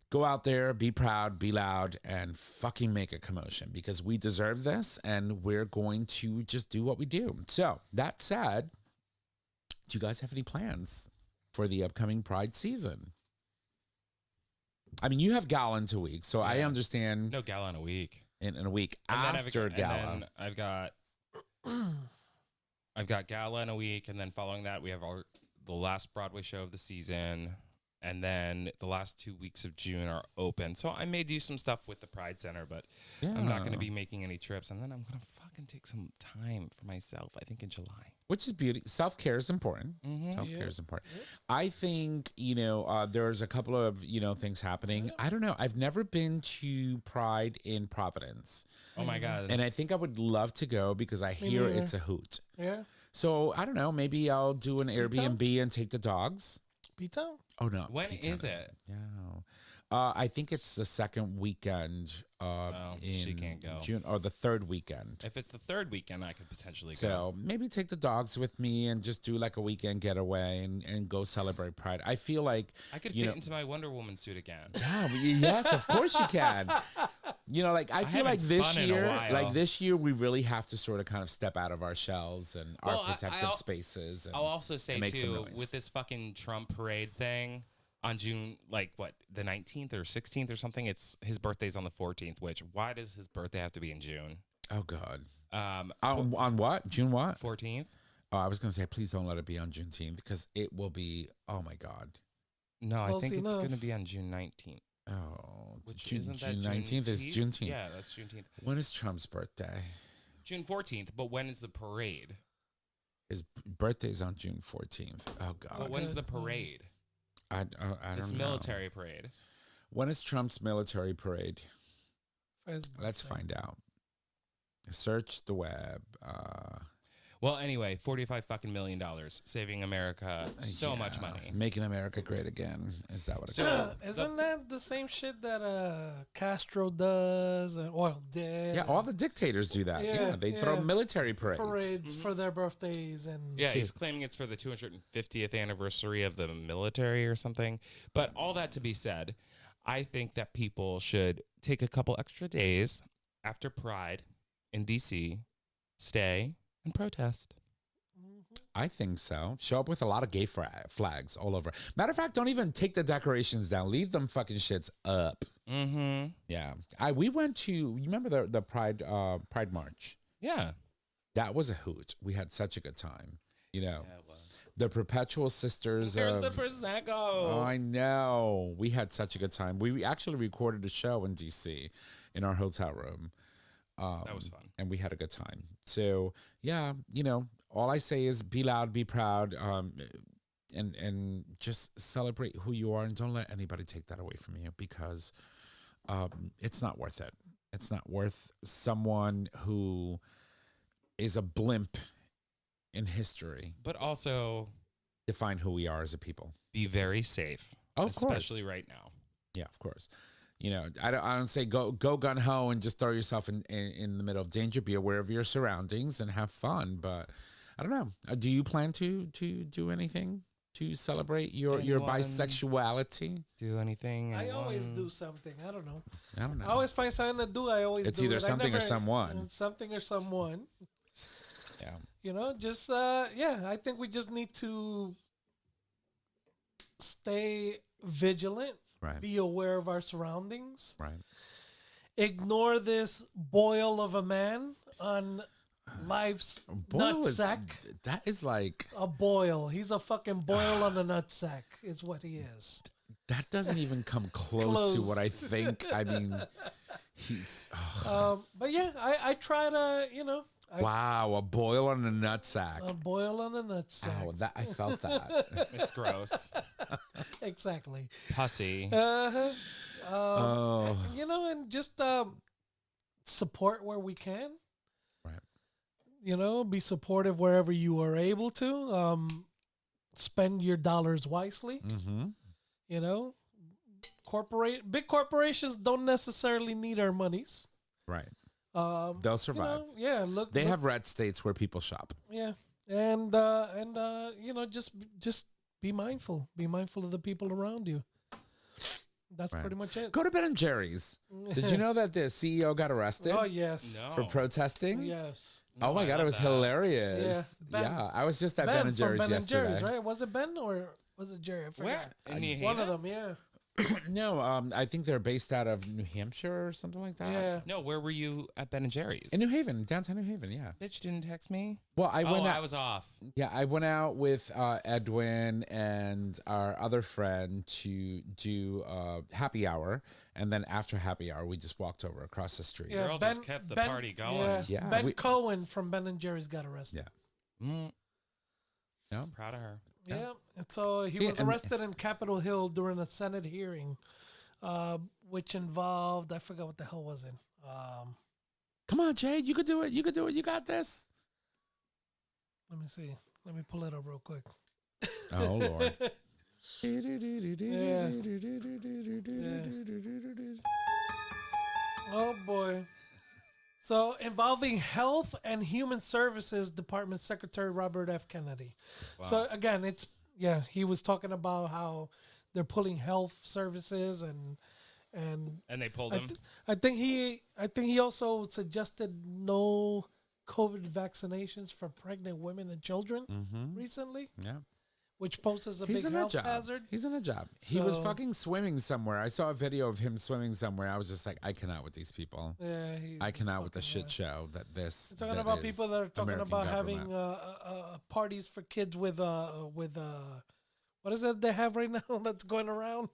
Go out there, be proud, be loud, and fucking make a commotion because we deserve this and we're going to just do what we do. So that said, do you guys have any plans for the upcoming Pride season? I mean, you have Gala in 2 weeks, so I understand. No gala in a week. In a week And then after Gala. And then I've got gala in a week, and then following that we have the last Broadway show of the season, and then the last 2 weeks of June are open. So I may do some stuff with the Pride Center, but I'm not going to be making any trips. And then I'm going to fucking take some time for myself, I think in July. Which is beauty. Self-care is important. Self-care is important. I think, there's a couple of, things happening. I don't know. I've never been to Pride in Providence. Oh, my God. And I think I would love to go because I hear neither. it's a hoot. Yeah. So, I don't know. Maybe I'll do an Airbnb and take the dogs. P-Town? Oh, no. When P-Town. is it? Yeah. I think it's the second weekend she in can't go. June, or the third weekend. If it's the third weekend, I could potentially go. So maybe take the dogs with me and just do like a weekend getaway and go celebrate Pride. I feel like I could fit into my Wonder Woman suit again. yeah, yes, of course you can. I feel like haven't this spun in a while. year, we really have to sort of kind of step out of our shells and Well, our protective I'll- spaces. And I'll also say, make some too, noise. with this fucking Trump parade thing on June, the 19th or 16th or something, it's his birthday's on the 14th, which, why does his birthday have to be in June? Oh, God. On On what? June what? 14th? Oh, I was going to say, please don't let it be on Juneteenth because it will be, oh, my God. No, I think Close it's going to enough. be on June 19th. Oh, Which June, isn't that June 19th is Juneteenth. Yeah, that's Juneteenth. When is Trump's birthday? June 14th, but when is the parade? His birthday's on June 14th. Oh, God. But when's the parade? I don't This know. military parade. When is Trump's military parade? For his Let's birthday. find out. Search the web. Well, anyway, $45 fucking million, saving America so much money. Making America great again. Is that what it's Isn't that the same shit that Castro does and oil did? Yeah, all the dictators do that. Yeah, they throw military parades. For their birthdays and Yeah, he's claiming it's for the 250th anniversary of the military or something. But all that to be said, I think that people should take a couple extra days after Pride in D.C., stay and protest. I think so. Show up with a lot of gay flags all over. Matter of fact, don't even take the decorations down. Leave them fucking shits up. Mm-hmm. Yeah. We went to, you remember the Pride March? Yeah. That was a hoot. We had such a good time. You know, Yeah, it was. the Perpetual Sisters. There's the Prosecco. Oh, I know. We had such a good time. We actually recorded a show in D.C. in our hotel room. That was fun. And we had a good time. So, yeah, you know, all I say is be loud, be proud, and just celebrate who you are, and don't let anybody take that away from you, because it's not worth it. It's not worth someone who is a blimp in history. But also Define who we are as a people. be very safe. Of course. Especially right now. Yeah, of course. You know, I don't say go gun ho and just throw yourself in the middle of danger. Be aware of your surroundings and have fun. But I don't know. Do you plan to do anything to celebrate your bisexuality? Do anything? I always do something. I don't know. I don't know. I always find something to do. I always It's do either it. something or someone. Something or someone. Yeah. You know, just I think we just need to stay vigilant. Right. Be aware of our surroundings. Right. Ignore this boil of a man on life's nutsack. That is like, A boil. He's a fucking boil on a nutsack is what he is. that doesn't even come close to what I think. I mean, he's But yeah, I try to, you know. wow, a boil on a nutsack. A boil on a nutsack. Ow, that I felt that. It's gross. Exactly. Pussy. Oh. You know, and just support where we can. Right. You know, be supportive wherever you are able to. Spend your dollars wisely. Mm-hmm. You know, big corporations don't necessarily need our monies. Right. They'll survive. You know, yeah, They have red states where people shop. Yeah, and you know, just be mindful. Be mindful of the people around you. That's Right. pretty much it. Go to Ben and Jerry's. Did you know that the CEO got arrested Oh yes, No. for protesting? yes. Oh my I God, it love was that. hilarious. Yeah. Yeah, I was just at Ben and from Jerry's Ben yesterday. and Jerry's, right? Was it Ben or was it Jerry? I forgot. Where? In New One Haven? of them, yeah. No, I think they're based out of New Hampshire or something like that. Yeah. No, where were you at Ben and Jerry's? In New Haven, downtown New Haven. Yeah. Bitch didn't text me. Well, I went out. I was off. Yeah, I went out with Edwin and our other friend to do happy hour, and then after happy hour, we just walked over across the street. Yeah, Girl just kept the party going. Yeah, Yeah, Ben we- Cohen from Ben and Jerry's got arrested. Yeah. Mm, No. proud of her. Yeah, and so he See, was and- arrested in Capitol Hill during a Senate hearing, which involved, I forgot what the hell was it. Come on, Jade, you could do it. You could do it. You got this. Let me see. Let me pull it up real quick. Oh Lord. Oh boy. So involving Health and Human Services Department Secretary Robert F. Kennedy. So again, he was talking about how they're pulling health services and And they pulled him. I think he also suggested no COVID vaccinations for pregnant women and children recently, Yeah. which poses a He's big in a health job. hazard. He's in a job. He was So- fucking swimming somewhere. I saw a video of him swimming somewhere. I was just like, I cannot with these people. Yeah, I cannot with the shit show that this. Talking that about is people that are talking American about government. having parties for kids with what is it they have right now that's going around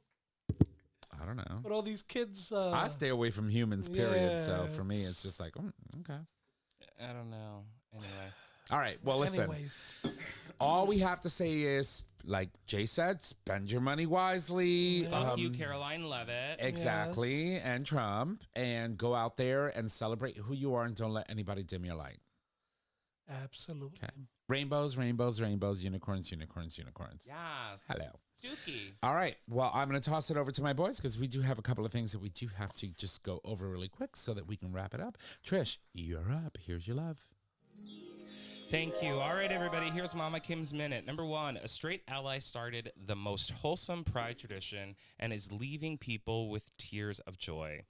I don't know. with all these kids? I stay away from humans, period. So yeah, for me, it's it's- just like, okay. I don't know. Anyway. All right. Well, listen. Anyways, All we have to say is, like Jay said, spend your money wisely. Fuck you, Karoline Leavitt. Exactly. And Trump. And go out there and celebrate who you are and don't let anybody dim your light. Absolutely. Okay. Rainbows, rainbows, rainbows, unicorns, unicorns, unicorns. Yes. Hello. Dookie. All right. Well, I'm going to toss it over to my boys because we do have a couple of things that we do have to just go over really quick so that we can wrap it up. Trish, you're up. Here's your love. Thank you. All right, everybody. Here's Mama Kim's Minute. Number 1, a straight ally started the most wholesome pride tradition and is leaving people with tears of joy.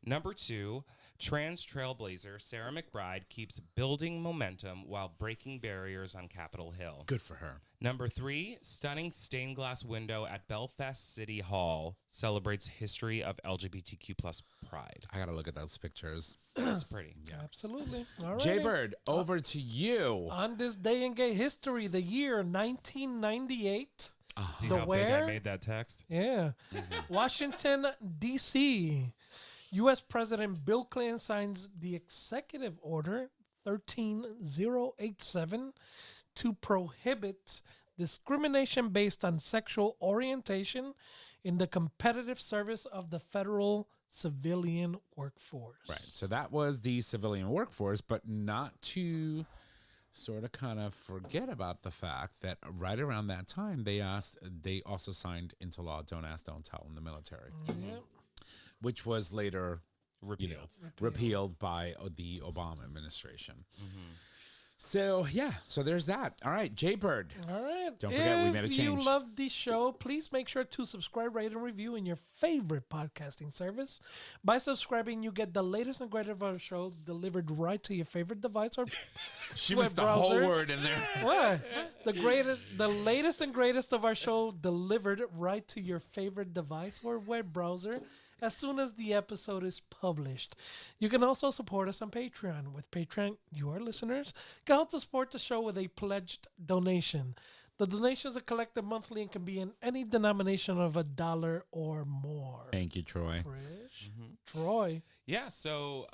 Number 2, trans trailblazer Sarah McBride keeps building momentum while breaking barriers on Capitol Hill. Good for her. Number 3, stunning stained glass window at Belfast City Hall celebrates history of LGBTQ plus pride. I got to look at those pictures. That's pretty. Yeah. Absolutely. All right. Jaybird, over to you. On this day in gay history, the year 1998. See The how where? big I made that text? Yeah. Washington, D.C. U.S. President Bill Clinton signs the Executive Order 13087 to prohibit discrimination based on sexual orientation in the competitive service of the federal civilian workforce. Right. So that was the civilian workforce, but not to sort of kind of forget about the fact that right around that time, they also signed into law Don't Ask, Don't Tell in the military, which was later repealed by the Obama administration. So, so there's that. All right, Jaybird. All right. Don't forget, we made a If change. you love the show, please make sure to subscribe, rate, and review in your favorite podcasting service. By subscribing, you get the latest and greatest of our show delivered right to your favorite device or She web missed the browser. whole word in there. What? The latest and greatest of our show delivered right to your favorite device or web browser as soon as the episode is published. You can also support us on Patreon. With Patreon, your listeners can also support the show with a pledged donation. The donations are collected monthly and can be in any denomination of $1 or more. Thank you, Troy. Trish? Troy? Yeah, so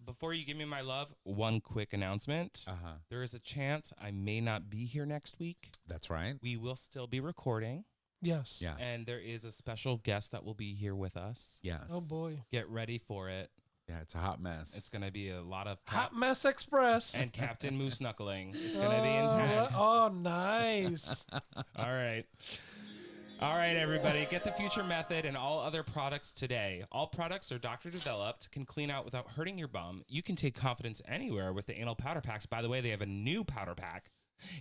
before you give me my love, one quick announcement. There is a chance I may not be here next week. That's right. We will still be recording. Yes. Yes. And there is a special guest that will be here with us. Yes. Oh, boy. Get ready for it. Yeah, it's a hot mess. It's going to be a lot of Hot Mess Express. and Captain Moose knuckling. It's going to be intense. Oh, nice. All right. All right, everybody. Get the Future Method and all other products today. All products are doctor developed, can clean out without hurting your bum. You can take confidence anywhere with the anal powder packs. By the way, they have a new powder pack.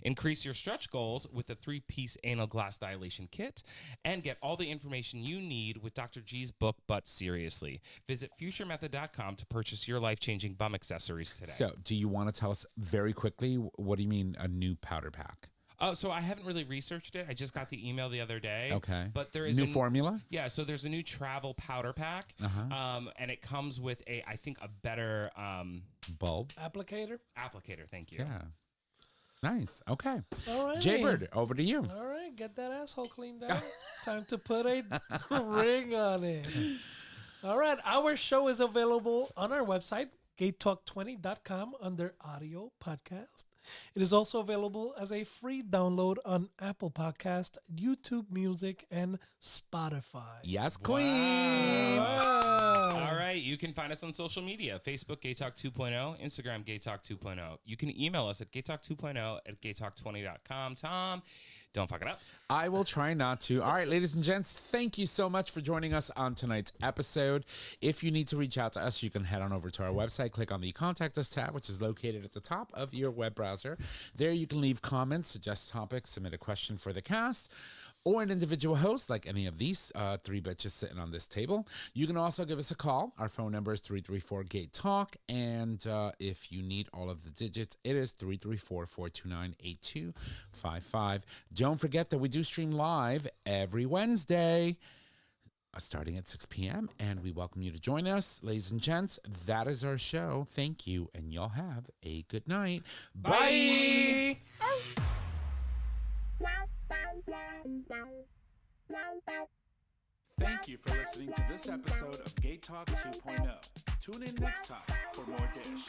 Increase your stretch goals with the 3-piece anal glass dilation kit and get all the information you need with Dr. G's book, But Seriously. Visit futuremethod.com to purchase your life-changing bum accessories today. So, do you want to tell us very quickly, what do you mean a new powder pack? Oh, so I haven't really researched it. I just got the email the other day. Okay. But there is new formula? Yeah, so there's a new travel powder pack. And it comes with I think a better Bulb? Applicator? applicator. Thank you. Yeah. Nice. Okay. All right. Jaybird, over to you. All right, get that asshole cleaned out. Time to put a ring on it. All right, our show is available on our website, GayTalk20.com, under audio podcast. It is also available as a free download on Apple Podcast, YouTube Music, and Spotify. Yes, queen. All right, you can find us on social media, Facebook, GayTalk 2.0, Instagram, GayTalk 2.0. You can email us at GayTalk2.0 at GayTalk20.com. Tom, don't fuck it up. I will try not to. All right, ladies and gents, thank you so much for joining us on tonight's episode. If you need to reach out to us, you can head on over to our website, click on the Contact Us tab, which is located at the top of your web browser. There you can leave comments, suggest topics, submit a question for the cast, or an individual host like any of these three bitches sitting on this table. You can also give us a call. Our phone number is 334-GAY-TALK, and if you need all of the digits, it is 334-429-8255. Don't forget that we do stream live every Wednesday, starting at 6 p.m., and we welcome you to join us. Ladies and gents, that is our show. Thank you, and y'all have a good night. Bye! Thank you for listening to this episode of Gay Talk 2.0. Tune in next time for more dish.